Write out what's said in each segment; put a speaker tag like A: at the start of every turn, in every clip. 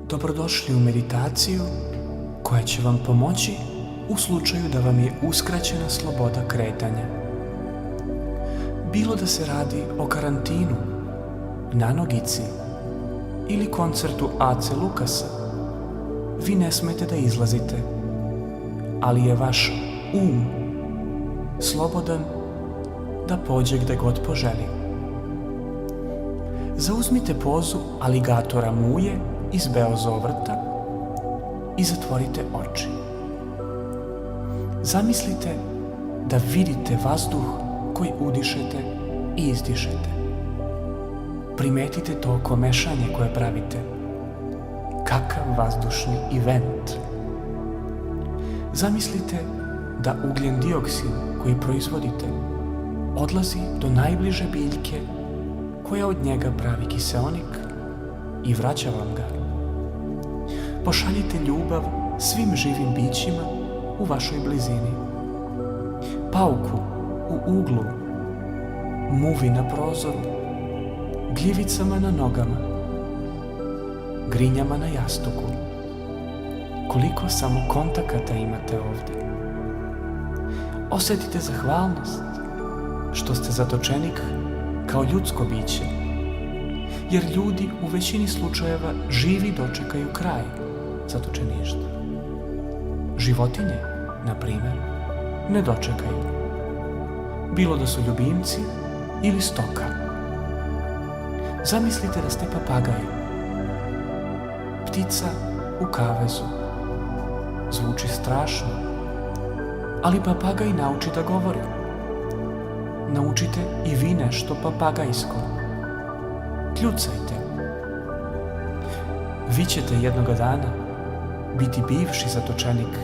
A: Dobrodošli u meditaciju koja će vam pomoći u slučaju da vam je uskraćena sloboda kretanja. Bilo da se radi o karantinu, nanogici ili koncertu AC Lukasa, vi ne smete da izlazite, ali je vaš slobodan da pođe gde god poželi. Zauzmite pozu aligatora Muje iz Beozovrta i zatvorite oči. Zamislite da vidite vazduh koji udišete i izdišete. Primetite to komešanje koje pravite. Kakav vazdušni event. Zamislite da ugljen dioksid koji proizvodite odlazi do najbliže biljke koja od njega pravi kiseonik i vraća vam ga. Pošaljite ljubav svim živim bićima u vašoj blizini. Pauku u uglu, muvi na prozoru, gljivicama na nogama, grinjama na jastuku. Koliko samo kontakata imate ovde. Osjetite zahvalnost što ste zatočenik kao ljudsko biće, jer ljudi u većini slučajeva živi dočekaju kraj zatočeništva. Životinje, na primjer, ne dočekaju, bilo da su ljubimci ili stoka. Zamislite da ste papagaj, ptica u kavezu. Zvuči strašno, ali papagaj nauči da govori. Naučite i vi nešto papagajsko. Kljucajte. Vi ćete jednoga dana biti bivši zatočenik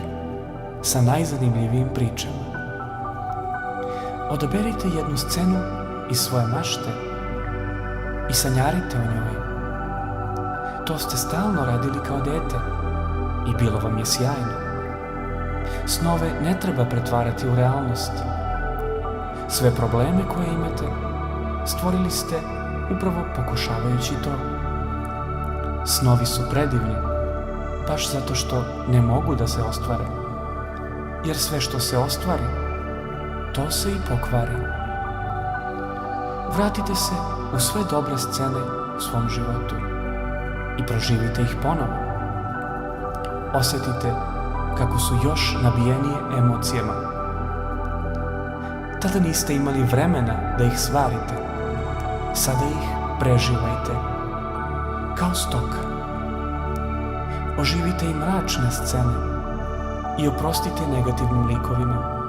A: sa najzanimljivijim pričama. Odaberite jednu scenu iz svoje mašte i sanjarite o njoj. To ste stalno radili kao dete i bilo vam je sjajno. Snove ne treba pretvarati u realnost. Sve probleme koje imate stvorili ste upravo pokušavajući to. Snovi su predivni, baš zato što ne mogu da se ostvare. Jer sve što se ostvari, to se i pokvari. Vratite se u sve dobre scene u svom životu i proživite ih ponovo. Osjetite kako su još nabijenije emocijama. Tada niste imali vremena da ih svarite. Sada ih preživajte kao stoka. Oživite i mračne scene i oprostite negativnim likovima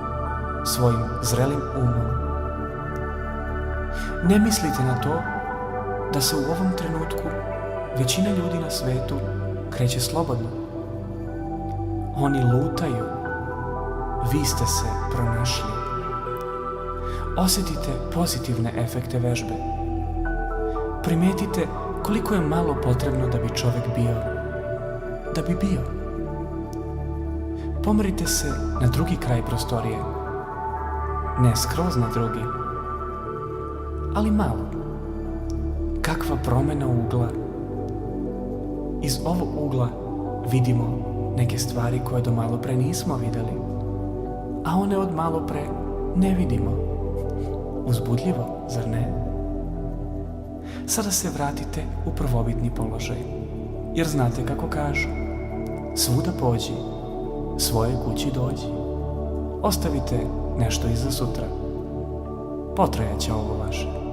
A: svojim zrelim umom. Ne mislite na to da se u ovom trenutku većina ljudi na svetu kreće slobodno. Oni lutaju. Vi ste se pronašli. Osjetite pozitivne efekte vežbe. Primetite koliko je malo potrebno da bi čovjek bio. Da bi bio. Pomrite se na drugi kraj prostorije. Ne skroz na drugi, ali malo. Kakva promjena ugla. Iz ovog ugla vidimo neke stvari koje do malo pre nismo vidjeli, a one od malo pre ne vidimo. Uzbudljivo, zar ne? Sada se vratite u prvobitni položaj, jer znate kako kažu: svuda pođi, svoje kući dođi. Ostavite nešto i za sutra. Potrajaće ovo vaše.